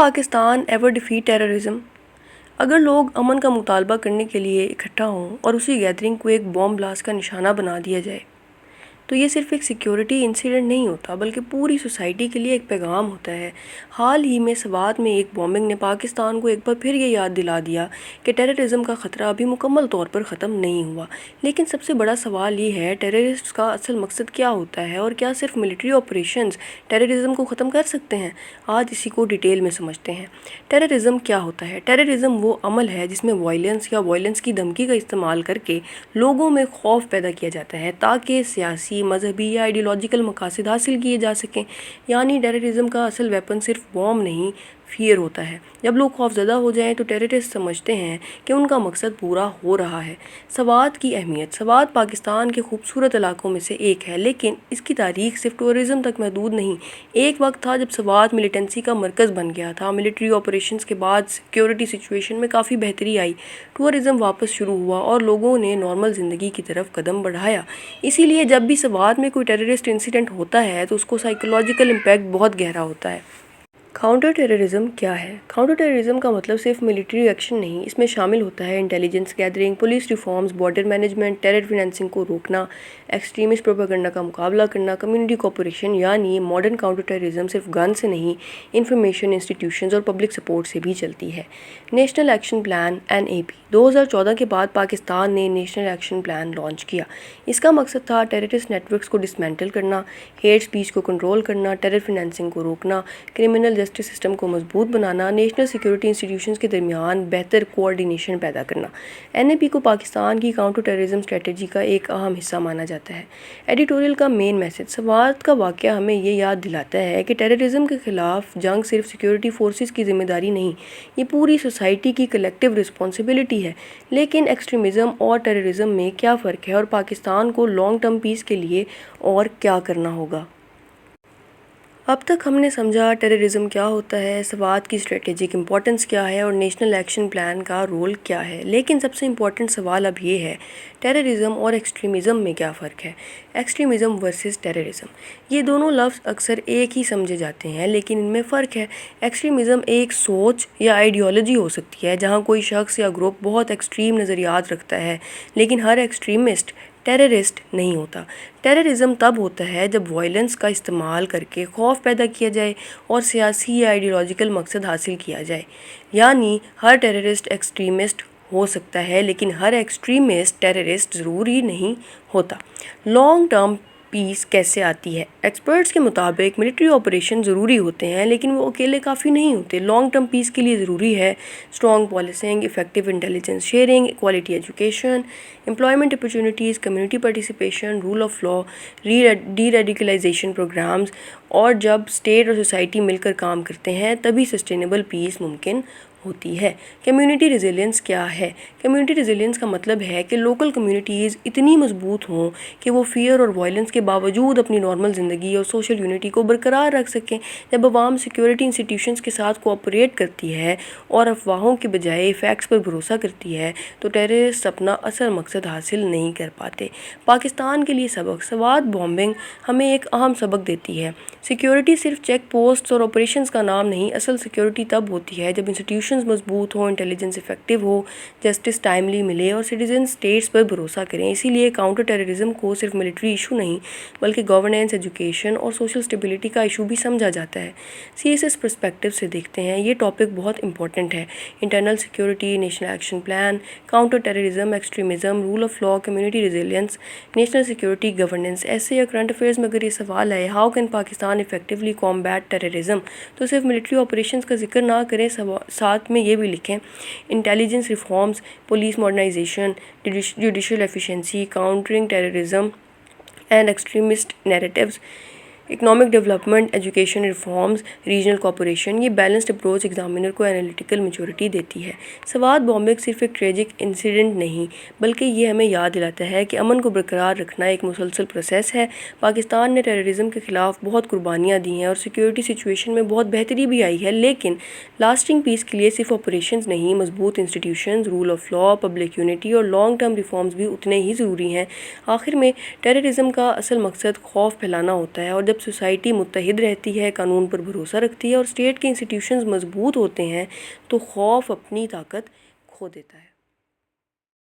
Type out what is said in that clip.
Pakistan ever defeat terrorism? اگر لوگ امن کا مطالبہ کرنے کے لیے اکٹھا ہوں اور اسی گیدرنگ کو ایک بوم بلاسٹ کا نشانہ بنا دیا جائے تو یہ صرف ایک سیکیورٹی انسیڈنٹ نہیں ہوتا بلکہ پوری سوسائٹی کے لیے ایک پیغام ہوتا ہے۔ حال ہی میں سوات میں ایک بومبنگ نے پاکستان کو ایک بار پھر یہ یاد دلا دیا کہ ٹیررزم کا خطرہ ابھی مکمل طور پر ختم نہیں ہوا۔ لیکن سب سے بڑا سوال یہ ہے، ٹیررسٹ کا اصل مقصد کیا ہوتا ہے اور کیا صرف ملٹری آپریشنز ٹیررزم کو ختم کر سکتے ہیں؟ آج اسی کو ڈیٹیل میں سمجھتے ہیں۔ ٹیررزم کیا ہوتا ہے؟ ٹیررزم وہ عمل ہے جس میں وائلنس یا وائلنس کی دھمکی کا استعمال کر کے لوگوں میں خوف پیدا کیا جاتا ہے تاکہ سیاسی، مذہبی یا آئیڈیولوجیکل مقاصد حاصل کیے جا سکیں۔ یعنی ٹیررزم کا اصل ویپن صرف بوم نہیں، فیئر ہوتا ہے۔ جب لوگ خوف زدہ ہو جائیں تو ٹیررسٹ سمجھتے ہیں کہ ان کا مقصد پورا ہو رہا ہے۔ سوات کی اہمیت۔ سوات پاکستان کے خوبصورت علاقوں میں سے ایک ہے، لیکن اس کی تاریخ صرف ٹورزم تک محدود نہیں۔ ایک وقت تھا جب سوات ملیٹنسی کا مرکز بن گیا تھا۔ ملٹری آپریشنز کے بعد سیکیورٹی سچویشن میں کافی بہتری آئی، ٹورزم واپس شروع ہوا اور لوگوں نے نارمل زندگی کی طرف قدم بڑھایا۔ اسی لیے جب بھی سوات میں کوئی ٹیررسٹ انسیڈنٹ ہوتا ہے تو اس کو سائیکولوجیکل امپیکٹ بہت گہرا ہوتا ہے۔ کاؤنٹر ٹیررزم کیا ہے؟ کاؤنٹر ٹیررزم کا مطلب صرف ملٹری ایکشن نہیں، اس میں شامل ہوتا ہے intelligence gathering, police reforms, border management, terror financing کو روکنا، ایکسٹریمسٹ پروپیگنڈا کا مقابلہ کرنا، کمیونٹی کوآپریشن۔ یعنی ماڈرن کاؤنٹر ٹیررزم صرف گن سے نہیں، انفارمیشن، انسٹیٹیوشنز اور پبلک سپورٹ سے بھی چلتی ہے۔ نیشنل ایکشن پلان (NAP) 2014 کے بعد پاکستان نے نیشنل ایکشن پلان لانچ کیا۔ اس کا مقصد تھا ٹیررسٹ نیٹ ورکس کو ڈسمینٹل کرنا، ہیٹ سپیچ کو کنٹرول کرنا، ٹیرر فنانسنگ کو روکنا، کرمنل جسٹس سسٹم کو مضبوط بنانا، نیشنل سیکیورٹی انسٹیٹیوشنز کے درمیان بہتر کوآرڈینیشن پیدا کرنا۔ NAP کو پاکستان کی کاؤنٹر ٹیررزم اسٹریٹجی کا ایک اہم حصہ مانا جاتا ہے۔ ایڈیٹوریل کا مین میسج۔ سوات کا واقعہ ہمیں یہ یاد دلاتا ہے کہ ٹیررزم کے خلاف جنگ صرف سیکیورٹی فورسز کی ذمہ داری نہیں، یہ پوری سوسائٹی کی کلیکٹیو رسپانسبلٹی ہے۔ لیکن ایکسٹریمزم اور ٹیررزم میں کیا فرق ہے اور پاکستان کو لانگ ٹرم پیس کے لیے اور کیا کرنا ہوگا؟ اب تک ہم نے سمجھا ٹیررزم کیا ہوتا ہے، سوات کی اسٹریٹجک امپورٹنس کیا ہے اور نیشنل ایکشن پلان کا رول کیا ہے۔ لیکن سب سے امپورٹنٹ سوال اب یہ ہے، ٹیررزم اور ایکسٹریمزم میں کیا فرق ہے؟ ایکسٹریمزم ورسز ٹیررزم، یہ دونوں لفظ اکثر ایک ہی سمجھے جاتے ہیں، لیکن ان میں فرق ہے۔ ایکسٹریمزم ایک سوچ یا آئیڈیالوجی ہو سکتی ہے جہاں کوئی شخص یا گروپ بہت ایکسٹریم نظریات رکھتا ہے، لیکن ہر ایکسٹریمسٹ ٹیررسٹ نہیں ہوتا۔ ٹیررزم تب ہوتا ہے جب وائلنس کا استعمال کر کے خوف پیدا کیا جائے اور سیاسی یا آئیڈیولوجیکل مقصد حاصل کیا جائے۔ یعنی ہر ٹیررسٹ ایکسٹریمسٹ ہو سکتا ہے، لیکن ہر ایکسٹریمسٹ ٹیررسٹ ضروری نہیں ہوتا۔ لانگ ٹرم پیس کیسے آتی ہے؟ ایکسپرٹس کے مطابق ملٹری آپریشن ضروری ہوتے ہیں، لیکن وہ اکیلے کافی نہیں ہوتے۔ لانگ ٹرم پیس کے لیے ضروری ہے strong policing, effective intelligence sharing, quality education, employment opportunities, community participation, rule of law, deradicalization programs. اور جب اسٹیٹ اور سوسائٹی مل کر کام کرتے ہیں تبھی سسٹینیبل پیس ممکن ہوتی ہے۔ کمیونٹی ریزیلینس کیا ہے؟ کمیونٹی ریزیلینس کا مطلب ہے کہ لوکل کمیونٹیز اتنی مضبوط ہوں کہ وہ فیئر اور وائلنس کے باوجود اپنی نارمل زندگی اور سوشل یونٹی کو برقرار رکھ سکیں۔ جب عوام سیکیورٹی انسٹیٹیوشنز کے ساتھ کوآپریٹ کرتی ہے اور افواہوں کے بجائے فیکٹس پر بھروسہ کرتی ہے تو ٹیررسٹ اپنا اصل مقصد حاصل نہیں کر پاتے۔ پاکستان کے لیے سبق۔ سوات بومبنگ ہمیں ایک اہم سبق دیتی ہے۔ سیکیورٹی صرف چیک پوسٹس اور آپریشنز کا نام نہیں، اصل سیکیورٹی تب ہوتی ہے جب انسٹیٹیوشنز مضبوط ہوں، انٹیلیجنس افیکٹو ہو، جسٹس ٹائملی ملے اور سٹیزن اسٹیٹس پر بھروسہ کریں۔ اسی لیے کاؤنٹر ٹیررزم کو صرف ملٹری ایشو نہیں بلکہ گورننس، ایجوکیشن اور سوشل اسٹیبلٹی کا ایشو بھی سمجھا جاتا ہے۔ CSS پرسپیکٹو سے دیکھتے ہیں، یہ ٹاپک بہت امپورٹنٹ ہے۔ Internal security, national action plan, counter terrorism, extremism, rule of law, community resilience, national security, governance. ایسے یا کرنٹ افیئرز میں اگر یہ سوال ہے، how can Pakistan effectively combat terrorism, تو صرف ملٹری آپریشنز کا ذکر نہ کریں، ساتھ میں یہ بھی لکھیں intelligence reforms, police modernisation, judicial efficiency, countering terrorism and extremist narratives, economic development, education reforms, regional cooperation. یہ بیلنسڈ اپروچ ایگزامینر کو انالیٹیکل میچورٹی دیتی ہے۔ سوات بومبنگ صرف ایک ٹریجک انسیڈنٹ نہیں بلکہ یہ ہمیں یاد دلاتا ہے کہ امن کو برقرار رکھنا ایک مسلسل پروسیس ہے۔ پاکستان نے ٹیررزم کے خلاف بہت قربانیاں دی ہیں اور سیکیورٹی سچویشن میں بہت بہتری بھی آئی ہے، لیکن لاسٹنگ پیس کے لیے صرف آپریشنز نہیں، مضبوط institutions, rule of law, public unity اور لانگ ٹرم ریفارمز بھی اتنے ہی ضروری ہیں۔ آخر میں ٹیررزم کا اصل مقصد خوف پھیلانا ہوتا ہے اور جب سوسائٹی متحد رہتی ہے، قانون پر بھروسہ رکھتی ہے اور اسٹیٹ کے انسٹیٹیوشنز مضبوط ہوتے ہیں تو خوف اپنی طاقت کھو دیتا ہے۔